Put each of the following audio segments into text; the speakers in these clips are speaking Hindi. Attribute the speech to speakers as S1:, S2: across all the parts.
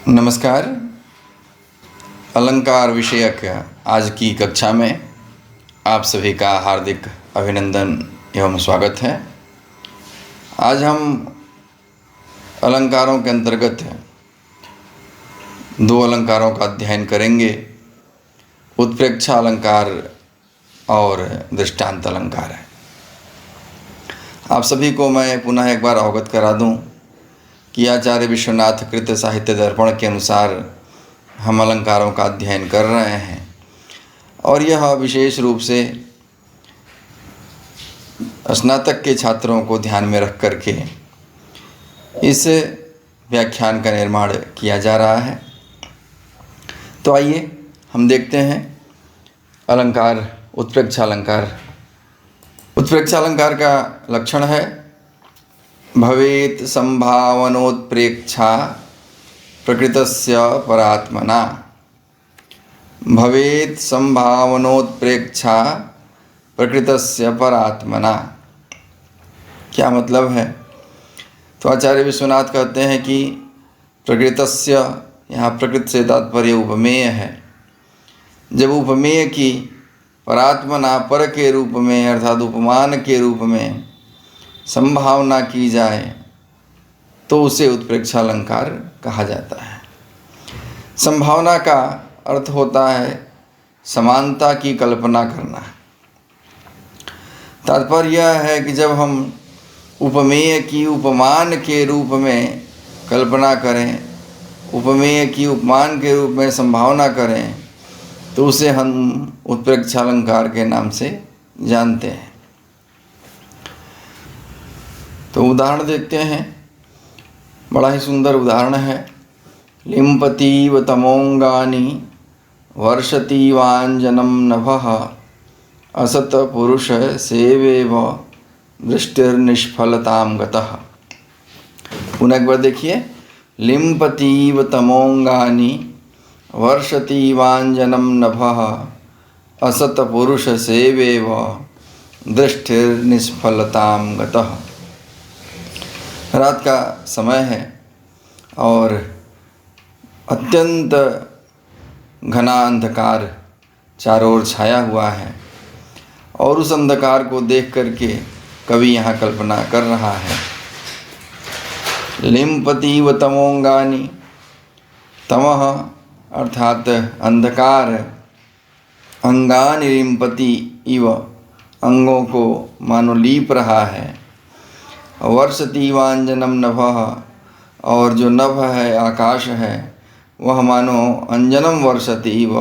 S1: नमस्कार। अलंकार विषयक आज की कक्षा में आप सभी का हार्दिक अभिनंदन एवं स्वागत है। आज हम अलंकारों के अंतर्गत दो अलंकारों का अध्ययन करेंगे, उत्प्रेक्षा अलंकार और दृष्टांत अलंकार है। आप सभी को मैं पुनः एक बार अवगत करा दूं कि आचार्य विश्वनाथ कृत साहित्य दर्पण के अनुसार हम अलंकारों का अध्ययन कर रहे हैं और यह विशेष रूप से स्नातक के छात्रों को ध्यान में रख करके इस व्याख्यान का निर्माण किया जा रहा है। तो आइए हम देखते हैं अलंकार उत्प्रेक्षा अलंकार। उत्प्रेक्षा अलंकार का लक्षण है भवेत् संभावनोत्प्रेक्षा प्रकृतस्य परात्मना। भवेत् संभावनोत्प्रेक्षा प्रकृतस्य परात्मना। क्या मतलब है? तो आचार्य विश्वनाथ कहते हैं कि प्रकृतस्य, यहाँ प्रकृत से तात्पर्य उपमेय है। जब उपमेय की परात्मना पर के रूप में अर्थात उपमान के रूप में संभावना की जाए तो उसे उत्प्रेक्षा अलंकार कहा जाता है। संभावना का अर्थ होता है समानता की कल्पना करना। तात्पर्य यह है कि जब हम उपमेय की उपमान के रूप में कल्पना करें, उपमेय की उपमान के रूप में संभावना करें तो उसे हम उत्प्रेक्षा अलंकार के नाम से जानते हैं। तो उदाहरण देखते हैं, बड़ा ही सुंदर उदाहरण है। लिम्पतीव तमोंगानि वर्षतीवांजनं नभः असत पुरुष सेवेव दृष्टिर्निष्फलतां गतः। पुनः एक बार देखिए, लिम्पतीव तमोंगानि वर्षतीवांजनं नभः असत पुरुष सेवेव दृष्टिर्निष्फलतां गतः। रात का समय है और अत्यंत घना अंधकार चारों ओर छाया हुआ है और उस अंधकार को देख करके कवि यहाँ कल्पना कर रहा है। लिम्पतीव तमोंगानि, तमः अर्थात अंधकार, अंगानि लिम्पति इव अंगों को मानो लीप रहा है। वर्षतीवांजनम नभः, और जो नभ है आकाश है वह मानो अंजनम वर्षति इव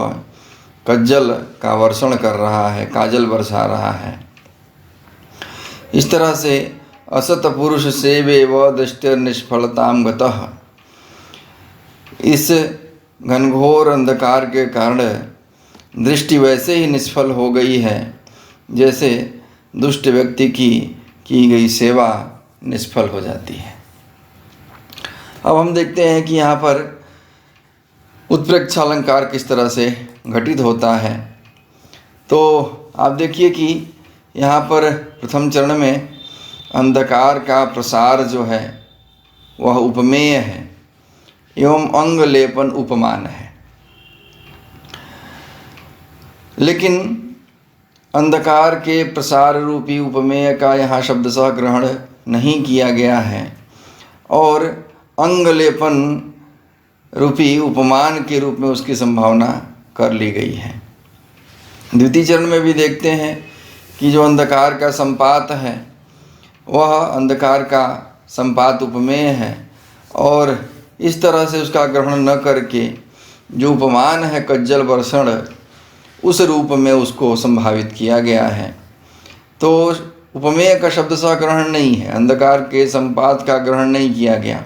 S1: कज्जल का वर्षण कर रहा है, काजल बरसा रहा है। इस तरह से असत पुरुष सेवेव दृष्टिर्निष्फलतां गतः। इस घनघोर अंधकार के कारण दृष्टि वैसे ही निष्फल हो गई है जैसे दुष्ट व्यक्ति की गई सेवा निष्फल हो जाती है। अब हम देखते हैं कि यहाँ पर उत्प्रेक्षा अलंकार किस तरह से घटित होता है। तो आप देखिए कि यहाँ पर प्रथम चरण में अंधकार का प्रसार जो है वह उपमेय है एवं अंग लेपन उपमान है। लेकिन अंधकार के प्रसार रूपी उपमेय का यहाँ शब्दशः ग्रहण नहीं किया गया है और अंगलेपन रूपी उपमान के रूप में उसकी संभावना कर ली गई है। द्वितीय चरण में भी देखते हैं कि जो अंधकार का संपात है वह अंधकार का संपात उपमेय है और इस तरह से उसका ग्रहण न करके जो उपमान है कज्जल वर्षण, उस रूप में उसको संभावित किया गया है। तो उपमेय का शब्दशः ग्रहण नहीं है, अंधकार के संपात का ग्रहण नहीं किया गया,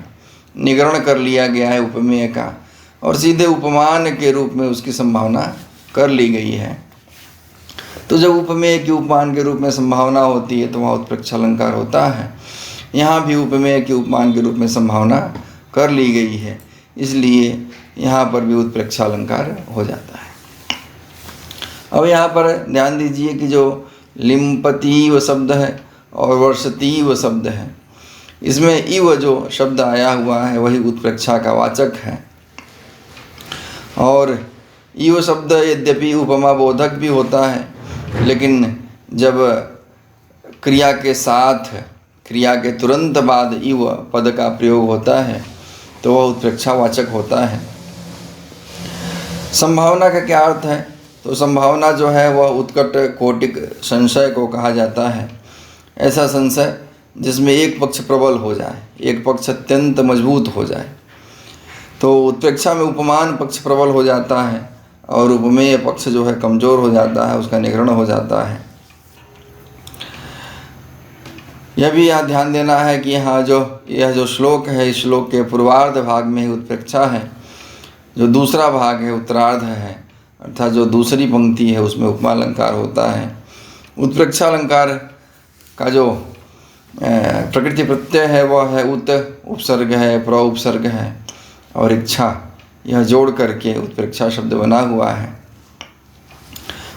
S1: निगरण कर लिया गया है उपमेय का और सीधे उपमान के रूप में उसकी संभावना कर ली गई है। तो जब उपमेय की उपमान के रूप में संभावना होती है तो वहाँ उत्प्रेक्षा अलंकार होता है। यहाँ भी उपमेय के उपमान के रूप में संभावना कर ली गई है, इसलिए यहाँ पर भी उत्प्रेक्षा अलंकार हो जाता है। अब यहाँ पर ध्यान दीजिए कि जो लिम्पतीव शब्द है और वर्षतीव शब्द है, इसमें इव जो शब्द आया हुआ है वही उत्प्रेक्षा का वाचक है। और इव शब्द यद्यपि उपमा बोधक भी होता है, लेकिन जब क्रिया के साथ, क्रिया के तुरंत बाद इव पद का प्रयोग होता है तो वह उत्प्रेक्षावाचक होता है। संभावना का क्या अर्थ है? तो संभावना जो है वह उत्कट कोटिक संशय को कहा जाता है। ऐसा संशय जिसमें एक पक्ष प्रबल हो जाए, एक पक्ष अत्यंत मजबूत हो जाए। तो उत्प्रेक्षा में उपमान पक्ष प्रबल हो जाता है और उपमेय पक्ष जो है कमज़ोर हो जाता है, उसका निग्रहण हो जाता है। यह भी यहाँ ध्यान देना है कि यहाँ यह जो श्लोक है, इस श्लोक के पूर्वार्ध भाग में ही उत्प्रेक्षा है। जो दूसरा भाग है उत्तरार्ध है, अर्थात जो दूसरी पंक्ति है उसमें उपमा अलंकार होता है। उत्प्रेक्षा अलंकार का जो प्रकृति प्रत्यय है वह है उत उपसर्ग है, प्र उपसर्ग है और इच्छा, यह जोड़ करके उत्प्रेक्षा शब्द बना हुआ है।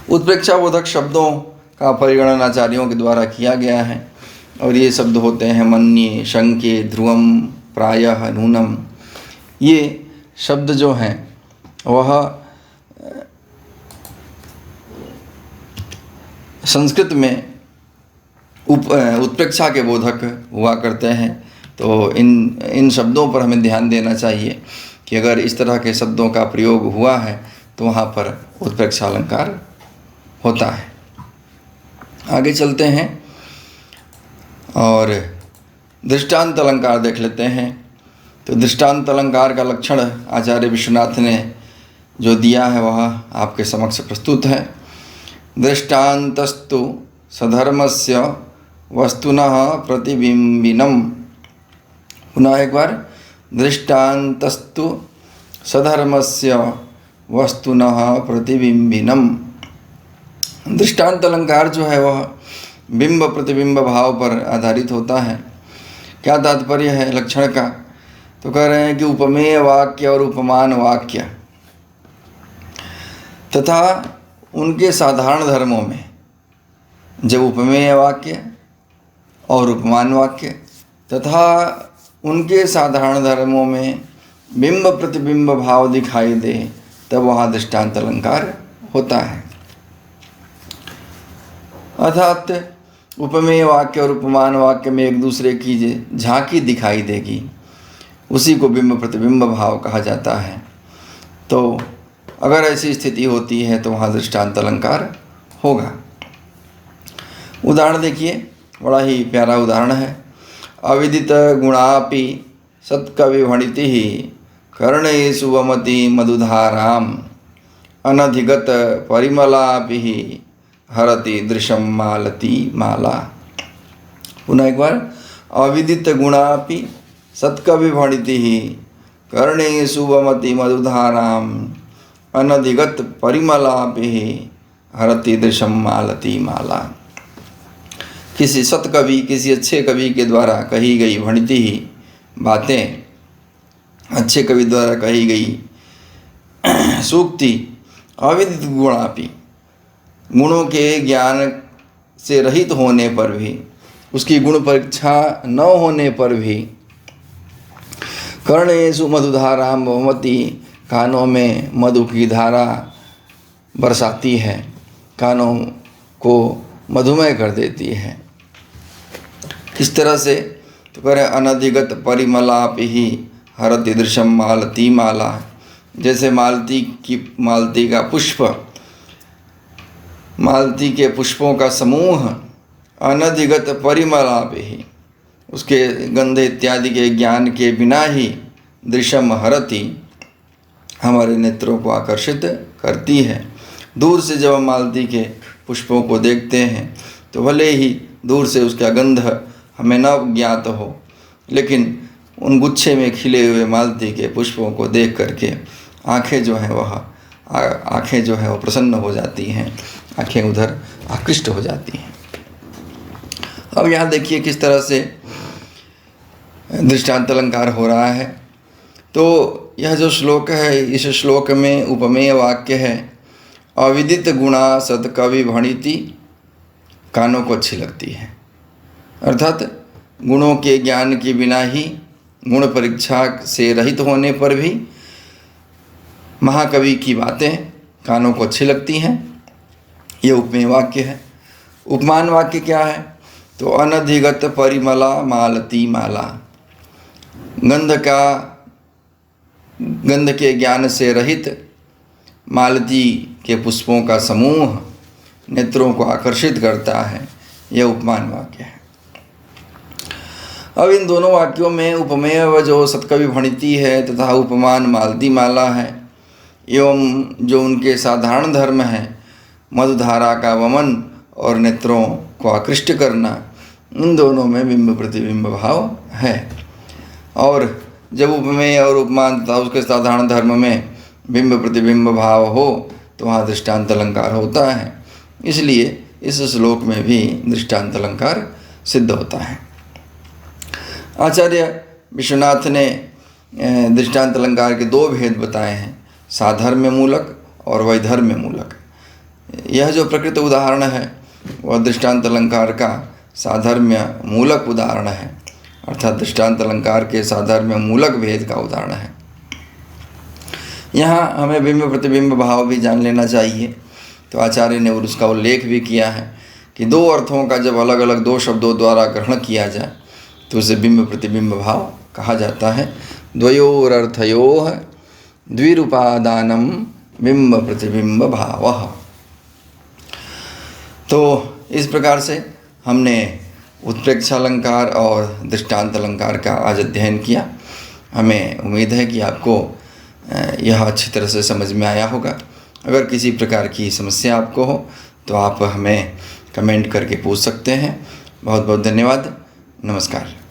S1: उत्प्रेक्षा बोधक शब्दों का परिगणन आचार्यों के द्वारा किया गया है और ये शब्द होते हैं मन्ये, शंके, ध्रुवम, प्रायः, नूनम। ये शब्द जो हैं वह संस्कृत में उत्प्रेक्षा के बोधक हुआ करते हैं। तो इन शब्दों पर हमें ध्यान देना चाहिए कि अगर इस तरह के शब्दों का प्रयोग हुआ है तो वहाँ पर उत्प्रेक्षा अलंकार होता है। आगे चलते हैं और दृष्टांत अलंकार देख लेते हैं। तो दृष्टांत अलंकार का लक्षण आचार्य विश्वनाथ ने जो दिया है वह आपके समक्ष प्रस्तुत है। दृष्टान्तस्तु सधर्मस्य वस्तुनः प्रतिबिंबिनम। पुनः एक बार, दृष्टान्तस्तु सधर्मस्य वस्तुनः प्रतिबिंबिनम। दृष्टांत अलंकार जो है वह बिंब प्रतिबिंब भाव पर आधारित होता है। क्या तात्पर्य है लक्षण का? तो कह रहे हैं कि उपमेय वाक्य और उपमान वाक्य तथा उनके साधारण धर्मों में, जब उपमेय वाक्य और उपमान वाक्य तथा उनके साधारण धर्मों में बिंब प्रतिबिंब भाव दिखाई दे तब वहाँ दृष्टांत अलंकार होता है। अर्थात उपमेय वाक्य और उपमान वाक्य में एक दूसरे की झांकी दिखाई देगी, उसी को बिंब प्रतिबिंब भाव कहा जाता है। तो अगर ऐसी स्थिति होती है तो वहाँ दृष्टांत अलंकार होगा। उदाहरण देखिए, बड़ा ही प्यारा उदाहरण है। अविदित गुणापि सत्कविभणिति कर्णेषु वमति मधुधाराम अनधिगत परिमलापि हरति दृशम मालती माला। पुनः एक बार, अविदित गुणापि सत्कविभणिति कर्णेषु वमति मधुधाराम अनधिगत परिमलापि हरति दृशम मालती माला। किसी सत्कवि, किसी अच्छे कवि के द्वारा कही गई भणिति ही बातें, अच्छे कवि द्वारा कही गई सूक्ति अविदित गुणापि, गुणों के ज्ञान से रहित होने पर भी, उसकी गुण परीक्षा न होने पर भी, कर्णेषु मधुधाराम वमति, कानों में मधु की धारा बरसाती है, कानों को मधुमय कर देती है। किस तरह से? तो कह रहे अनधिगत परिमलापि ही हरति दृशम मालती माला। जैसे मालती का पुष्प, मालती के पुष्पों का समूह अनधिगत परिमलापि ही, उसके गंध इत्यादि के ज्ञान के बिना ही दृशम हरति, हमारे नेत्रों को आकर्षित करती है। दूर से जब हम मालती के पुष्पों को देखते हैं तो भले ही दूर से उसका गंध हमें न ज्ञात हो, लेकिन उन गुच्छे में खिले हुए मालती के पुष्पों को देख करके आँखें जो हैं वह प्रसन्न हो जाती हैं, आँखें उधर आकृष्ट हो जाती हैं। अब यहाँ देखिए किस तरह से दृष्टांत अलंकार हो रहा है। तो यह जो श्लोक है, इस श्लोक में उपमेय वाक्य है अविदित गुणा सत्कवि भणिति, कानों को अच्छी लगती है। अर्थात गुणों के ज्ञान के बिना ही, गुण परीक्षा से रहित होने पर भी महाकवि की बातें कानों को अच्छी लगती हैं। ये उपमेय वाक्य है। उपमान वाक्य क्या है? तो अनधिगत परिमला मालती माला, गंध के ज्ञान से रहित मालती के पुष्पों का समूह नेत्रों को आकर्षित करता है। यह उपमान वाक्य है। अब इन दोनों वाक्यों में उपमेय व जो सत्कवि भणिति है तथा उपमान मालती माला है, एवं जो उनके साधारण धर्म है, मधुधारा का वमन और नेत्रों को आकृष्ट करना, इन दोनों में बिंब प्रतिबिंब भाव है। और जब उपमेय और उपमान तथा उसके साधारण धर्म में बिंब प्रतिबिंब भाव हो तो वहाँ दृष्टांत अलंकार होता है। इसलिए इस श्लोक में भी दृष्टांत अलंकार सिद्ध होता है। आचार्य विश्वनाथ ने दृष्टांत अलंकार के दो भेद बताए हैं, साधर्म्य मूलक और वैधर्म्य मूलक। यह जो प्रकृत उदाहरण है वह दृष्टांत अलंकार का साधर्म्य मूलक उदाहरण है, अर्थात दृष्टांत अलंकार के साधर्म्य मूलक भेद का उदाहरण है। यहाँ हमें बिंब प्रतिबिंब भाव भी जान लेना चाहिए। तो आचार्य ने उसका उल्लेख भी किया है कि दो अर्थों का जब अलग अलग दो शब्दों द्वारा ग्रहण किया जाए तो उसे बिंब प्रतिबिंब भाव कहा जाता है। द्वयोरर्थयोः द्विरूपादानं बिंब प्रतिबिंब भावः। तो इस प्रकार से हमने उत्प्रेक्षालंकार और दृष्टांत अलंकार का आज अध्ययन किया। हमें उम्मीद है कि आपको यह अच्छी तरह से समझ में आया होगा। अगर किसी प्रकार की समस्या आपको हो तो आप हमें कमेंट करके पूछ सकते हैं। बहुत बहुत धन्यवाद। नमस्कार।